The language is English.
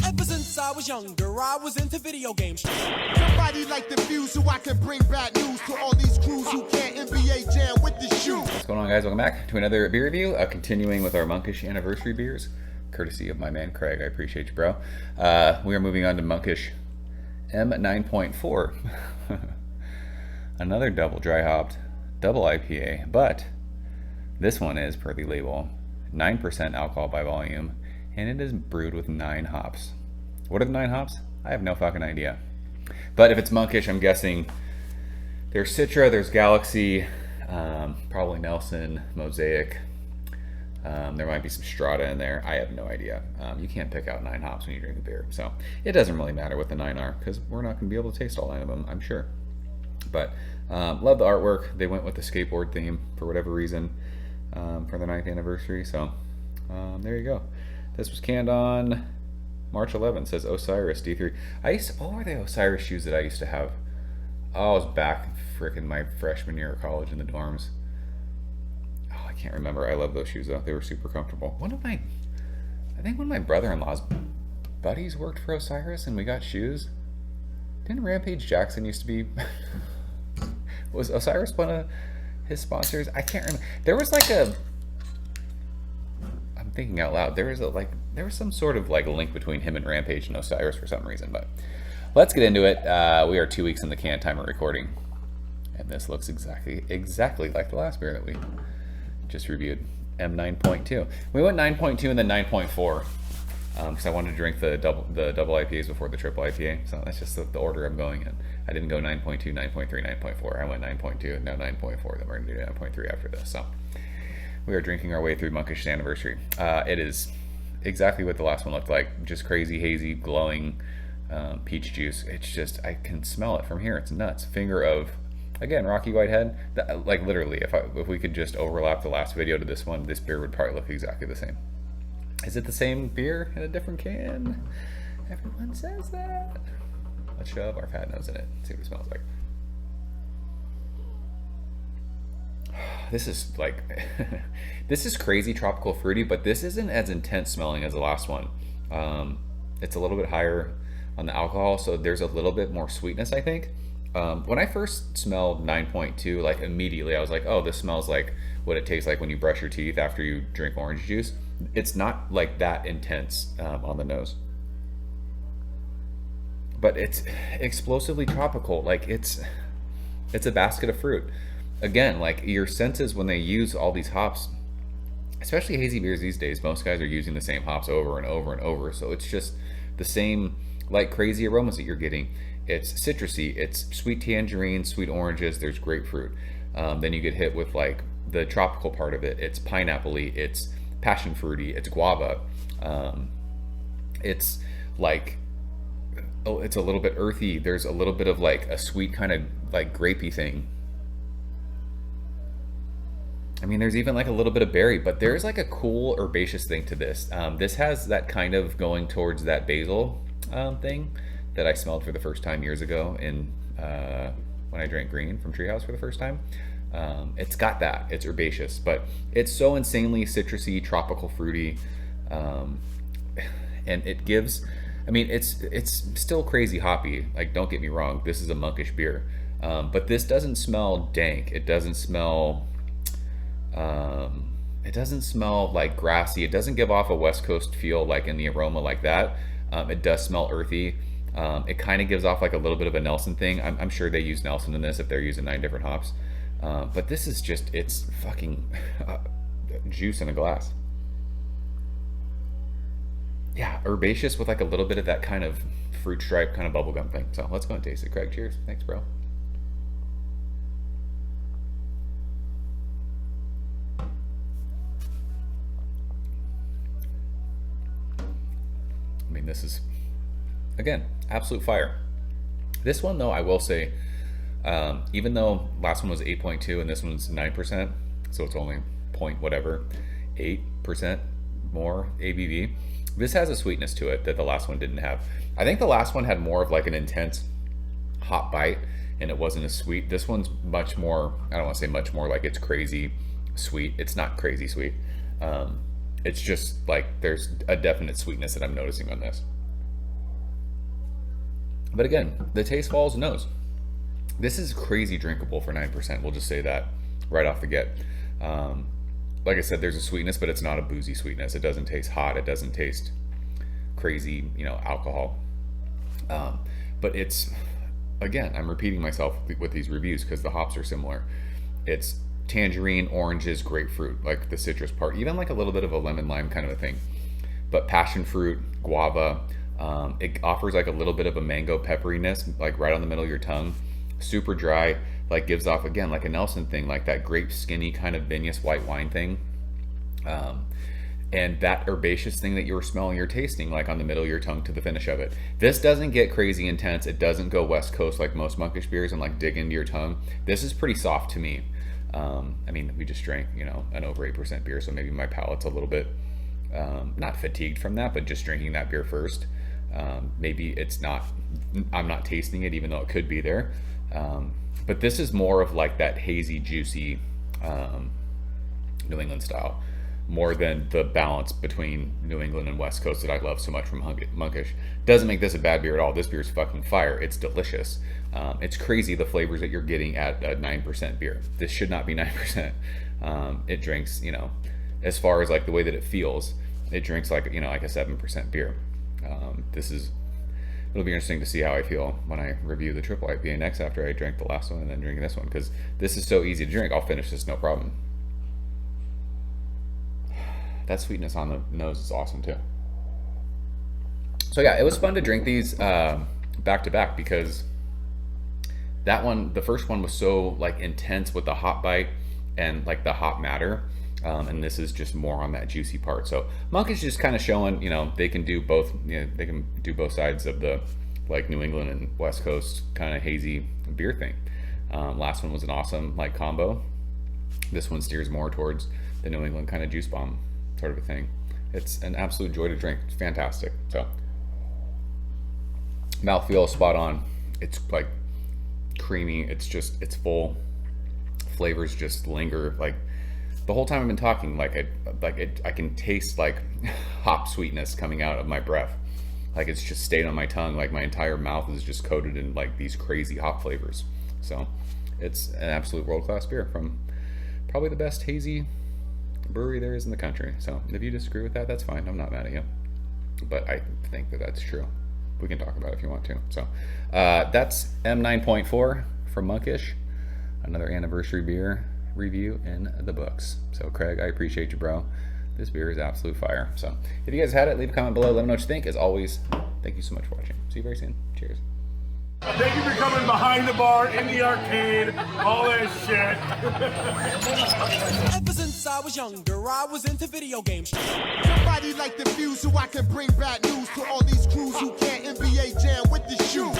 Ever since I was younger, I was into video games. Somebody like the Fuse so I can bring bad news to all these crews who can't NBA jam with the shoe. What's going on, guys? Welcome back to another beer review, continuing with our Monkish anniversary beers, courtesy of my man Craig. I appreciate you, bro. We are moving on to Monkish M9.4. Another double dry hopped, double IPA, but this one is, per the label, 9% alcohol by volume, and it is brewed with 9 hops. What are the 9 hops? I have no fucking idea. But if it's Monkish, I'm guessing there's Citra, there's Galaxy, probably Nelson, Mosaic. There might be some Strata in there. I have no idea. You can't pick out 9 hops when you drink a beer. So it doesn't really matter what the 9 are, because we're not going to be able to taste all 9 of them, I'm sure. But love the artwork. They went with the skateboard theme for whatever reason for the 9th anniversary. So there you go. This was canned on March 11th. It says Osiris D3. What were the Osiris shoes that I used to have? Oh, I was back frickin' my freshman year of college in the dorms. Oh, I can't remember. I love those shoes though. They were super comfortable. I think one of my brother-in-law's buddies worked for Osiris and we got shoes. Didn't Rampage Jackson used to be... Was Osiris one of his sponsors? I can't remember. There was like a... I'm thinking out loud. There was some sort of like a link between him and Rampage and Osiris for some reason, but let's get into it. We are 2 weeks in the can time of recording, and this looks exactly like the last beer that we just reviewed, M9.2. We went 9.2 and then 9.4 because I wanted to drink the double IPAs before the triple IPA, so that's just the order I'm going in. I didn't go 9.2, 9.3, 9.4. I went 9.2, now 9.4. Then we're going to do 9.3 after this. So we are drinking our way through Monkish anniversary. It is exactly what the last one looked like. Just crazy, hazy, glowing peach juice. It's just, I can smell it from here. It's nuts. Finger of, again, Rocky Whitehead. Like literally, if we could just overlap the last video to this one, this beer would probably look exactly the same. Is it the same beer in a different can? Everyone says that. Let's shove our fat nose in it. See what it smells like. This is like, this is crazy tropical fruity, but this isn't as intense smelling as the last one. It's a little bit higher on the alcohol, so there's a little bit more sweetness, I think. When I first smelled 9.2, like immediately I was like, oh, this smells like what it tastes like when you brush your teeth after you drink orange juice. It's not like that intense on the nose. But it's explosively tropical. Like it's a basket of fruit. Again, like your senses when they use all these hops, especially hazy beers these days, most guys are using the same hops over and over and over. So it's just the same like crazy aromas that you're getting. It's citrusy, it's sweet tangerine, sweet oranges, there's grapefruit. Then you get hit with like the tropical part of it. It's pineapple-y, it's passion fruity, it's guava. It's like, oh, it's a little bit earthy. There's a little bit of like a sweet kind of like grapey thing. I mean, there's even like a little bit of berry, but there's like a cool herbaceous thing to this. This has that kind of going towards that basil thing that I smelled for the first time years ago in when I drank Green from Treehouse for the first time. It's got that. It's herbaceous, but it's so insanely citrusy, tropical, fruity, and it gives. I mean, it's still crazy hoppy. Like, don't get me wrong. This is a Monkish beer, but this doesn't smell dank. It doesn't smell. It doesn't smell like grassy. It doesn't give off a West Coast feel like in the aroma like that. It does smell earthy. It kind of gives off like a little bit of a Nelson thing. I'm sure they use Nelson in this if they're using 9 different hops. But this is just, it's fucking juice in a glass. Yeah, herbaceous with like a little bit of that kind of fruit stripe kind of bubblegum thing. So let's go and taste it. Craig, cheers. Thanks, bro. I mean, this is, again, absolute fire. This one, though, I will say, even though last one was 8.2 and this one's 9%, so it's only point whatever, 8% more ABV, this has a sweetness to it that the last one didn't have. I think the last one had more of like an intense hot bite and it wasn't as sweet. This one's much more, I don't want to say much more, like it's crazy sweet. It's not crazy sweet. It's just like there's a definite sweetness that I'm noticing on this. But again, the taste follows the nose. This is crazy drinkable for 9%. We'll just say that right off the get. Like I said, there's a sweetness, but it's not a boozy sweetness. It doesn't taste hot. It doesn't taste crazy, alcohol. But it's, again, I'm repeating myself with these reviews because the hops are similar. It's tangerine, oranges, grapefruit, like the citrus part, even like a little bit of a lemon lime kind of a thing. But passion fruit, guava, it offers like a little bit of a mango pepperiness, like right on the middle of your tongue. Super dry, like gives off, again, like a Nelson thing, like that grape skinny kind of vinous white wine thing. And that herbaceous thing that you were smelling, you're tasting like on the middle of your tongue to the finish of it. This doesn't get crazy intense. It doesn't go West Coast like most Monkish beers and like dig into your tongue. This is pretty soft to me. I mean, we just drank, an over 8% beer, so maybe my palate's a little bit not fatigued from that, but just drinking that beer first. Maybe I'm not tasting it, even though it could be there. But this is more of like that hazy, juicy New England style, more than the balance between New England and West Coast that I love so much from Monkish. Doesn't make this a bad beer at all. This beer is fucking fire. It's delicious. It's crazy the flavors that you're getting at a 9% beer. This should not be 9%. It drinks, as far as like the way that it feels, it drinks like, like a 7% beer. It'll be interesting to see how I feel when I review the triple IPA next after I drank the last one and then drink this one, because this is so easy to drink. I'll finish this no problem. That sweetness on the nose is awesome too. So yeah, it was fun to drink these back to back, because the first one was so like intense with the hop bite and like the hop matter. And this is just more on that juicy part. So Monkish is just kind of showing, they can do both. They can do both sides of the like New England and West Coast kind of hazy beer thing. Last one was an awesome like combo. This one steers more towards the New England kind of juice bomb sort of a thing. It's an absolute joy to drink. It's fantastic. So mouthfeel spot on. It's like creamy. It's full. Flavors just linger like. The whole time I've been talking, I can taste like hop sweetness coming out of my breath. Like it's just stayed on my tongue. Like my entire mouth is just coated in like these crazy hop flavors. So it's an absolute world-class beer from probably the best hazy brewery there is in the country. So if you disagree with that, that's fine. I'm not mad at you. But I think that that's true. We can talk about it if you want to. So that's M9.4 from Monkish. Another anniversary beer review in the books. So Craig, I appreciate you, bro. This beer is absolute fire. So if you guys had it, leave a comment below, let me know what you think. As always, thank you so much for watching. See you very soon. Cheers. Thank you for coming behind the bar, in the arcade, all that shit. Ever since I was younger, I was into video games. Somebody like the fuse so I can bring bad news to all these crews who can't NBA jam with the shoe.